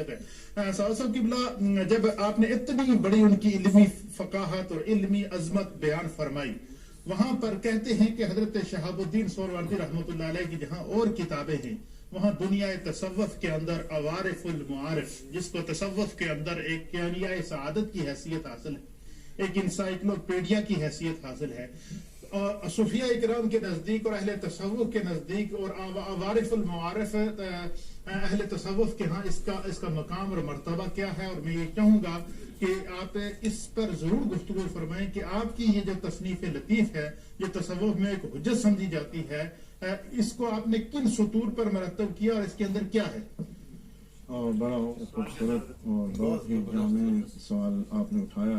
برکت ہے۔ صاحب قبلہ، جب آپ نے اتنی بڑی ان کی علمی فقاہت اور علمی عظمت بیان فرمائی، وہاں پر کہتے ہیں کہ حضرت شہاب الدین سہروردی رحمۃ اللہ علیہ کی جہاں اور کتابیں ہیں، وہاں دنیا تصوف کے اندر عوارف المعارف، جس کو تصوف کے اندر ایک کیانیہ سعادت کی حیثیت حاصل ہے، ایک انسائکلوپیڈیا کی حیثیت حاصل ہے، اور صوفیہ اکرام کے نزدیک اور اہل تصوف کے نزدیک اور عوارف المعارف اہل تصوف کے ہاں اس کا مقام اور مرتبہ کیا ہے۔ اور میں یہ چاہوں گا کہ آپ اس پر ضرور گفتگو فرمائیں کہ آپ کی یہ جو تصنیف لطیف ہے، یہ تصوف میں ایک حجت سمجھی جاتی ہے، اس کو آپ نے کن سطور پر مرتب کیا اور اس کے اندر کیا ہے؟ اور بڑا خوبصورت اور بہت ہی جامع سوال آپ نے اٹھایا۔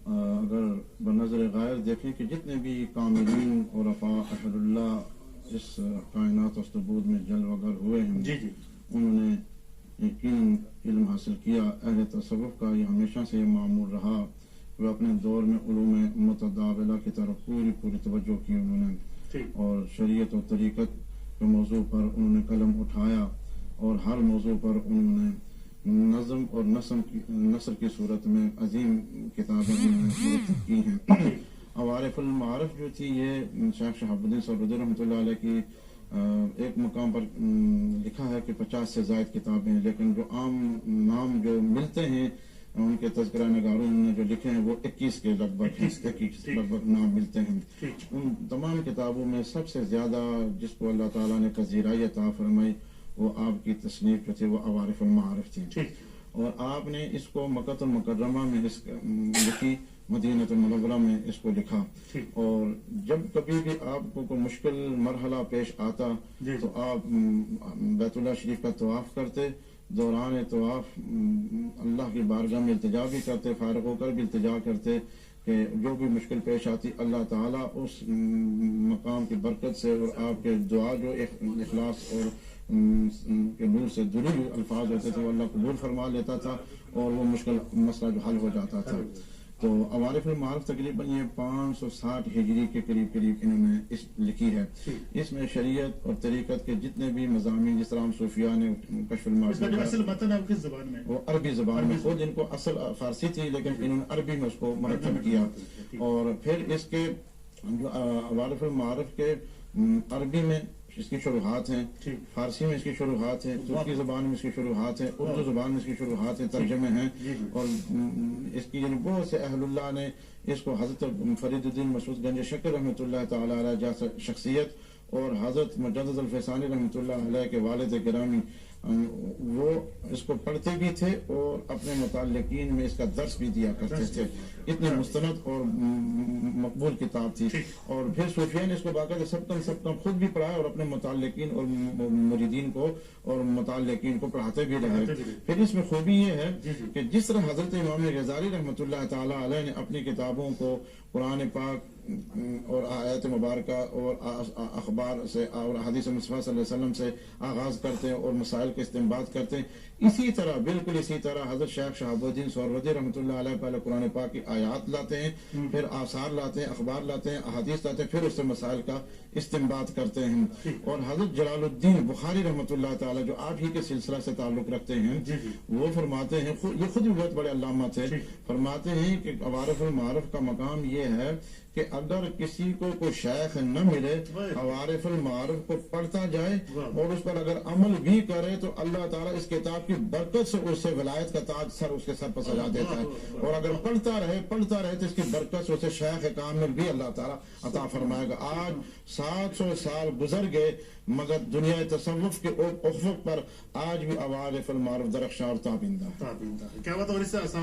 اگر بنظر غائب دیکھیں کہ جتنے بھی کاملین اور احد اللہ اس کائنات و ثبوت میں جل وگر ہوئے ہیں، انہوں نے علم حاصل کیا۔ اہل تصوف کا یہ ہمیشہ سے یہ معمول رہا، وہ اپنے دور میں علوم متداولہ کی طرف پوری توجہ کی انہوں نے، اور شریعت و طریقت کے موضوع پر انہوں نے قلم اٹھایا، اور ہر موضوع پر انہوں نے نظم اور نثر کی صورت میں عظیم کتابیں کی ہیں۔ عوارف المعارف جو تھی، یہ شیخ شہاب الدین سہروردی رحمۃ اللہ علیہ کی ایک مقام پر لکھا ہے کہ 50 سے زائد کتابیں ہیں، لیکن جو عام نام جو ملتے ہیں ان کے تذکرہ نگاروں نے جو لکھے ہیں وہ 21 کے لگ بھگ نام ملتے ہیں۔ ان تمام کتابوں میں سب سے زیادہ جس کو اللہ تعالیٰ نے پذیرائی عطا فرمائی وہ آپ کی تصنیف جو تھی وہ عوارف المعارف تھی، اور آپ نے اس کو مکۃ المکرمہ میں لکھی، مدینہ المنورہ میں اس کو لکھا، اور جب کبھی بھی آپ کو کوئی مشکل مرحلہ پیش آتا تو آپ بیت اللہ شریف کا طواف کرتے، دوران طواف اللہ کی بارگاہ میں التجا بھی کرتے، فارغ ہو کر بھی التجا کرتے کہ جو بھی مشکل پیش آتی اللہ تعالیٰ اس مقام کی برکت سے اور آپ کے دعا جو اخلاص اور کے نور سے دھلے ہوئے الفاظ ہوتے تھے وہ اللہ قبول فرما لیتا تھا، اور وہ مشکل مسئلہ جو حل ہو جاتا تھا۔ تو عوارف المعارف تقریباً یہ 560 ہجری کے قریب انہوں نے لکھی ہے۔ اس میں شریعت اور طریقت کے جتنے بھی مضامین، جس طرح صوفیاء نے کشف المعارف، اصل متن آپ کس زبان میں؟ وہ عربی زبان میں، خود ان کو اصل فارسی تھی لیکن انہوں نے عربی میں اس کو مرتب کیا، اور پھر اس کے جو عوارف المعارف کے عربی میں اس کی شروحات ہیں، فارسی میں اس کی شروحات ہیں، ترکی زبان میں اس کی شروحات ہیں، اردو زبان میں اس کی شروحات ہیں، ترجمے ہیں، اور اس کی بہت سے اہل اللہ نے اس کو حضرت فرید الدین مسعود گنج شکر رحمۃ اللہ تعالی علیہ جیسا شخصیت، اور حضرت مجدد الفیسانی رحمۃ اللہ علیہ کے والد گرامی وہ اس کو پڑھتے بھی تھے اور اپنے متعلقین میں اس کا درس بھی دیا کرتے تھے، اتنی مستند اور مقبول کتاب تھی۔ اور پھر صوفیاء نے اس کو باقاعدہ سب خود بھی پڑھایا اور اپنے متعلقین اور مریدین کو اور متعلقین کو پڑھاتے بھی رہے۔ پھر اس میں خوبی یہ ہے کہ جس طرح حضرت امام غزالی رحمۃ اللہ تعالی علیہ نے اپنی کتابوں کو قرآن پاک اور آیات مبارکہ اور اخبار سے اور حدیث مصطفیٰ صلی اللہ علیہ وسلم سے آغاز کرتے ہیں اور مسائل کے استنباط کرتے ہیں، اسی طرح بالکل اسی طرح حضرت شیخ شہاب الدین سہروردی رحمۃ اللہ علیہ پہلے قرآن پاک کی آیات لاتے ہیں، پھر آثار لاتے ہیں، اخبار لاتے ہیں، احادیث لاتے ہیں، پھر اس سے مسائل کا استنباط کرتے ہیں۔ اور حضرت جلال الدین بخاری رحمۃ اللہ تعالیٰ جو آپ ہی کے سلسلہ سے تعلق رکھتے ہیں، وہ فرماتے ہیں، یہ خود بھی بہت بڑے علامہ تھے، فرماتے ہیں کہ عوارف المعارف کا مقام یہ ہے کہ اگر کسی کو کوئی شیخ نہ ملے، عوارف المعارف کو پڑھتا جائے اور اس پر اگر عمل بھی کرے تو اللہ تعالیٰ اس کتاب کی برکت سے اس سے ولایت کا تاج اس کے سر پر سجا دیتا ہے، اور اگر پڑھتا رہے تو اس کی برکت سے اسے شیخ کامل بھی اللہ تعالیٰ عطا فرمائے گا۔ آج 700 سال گزر گئے مگر دنیا تصوف کے افق پر آج بھی عوارف المعارف درخشاں اور تابندہ ہے۔ کیا بات ہے؟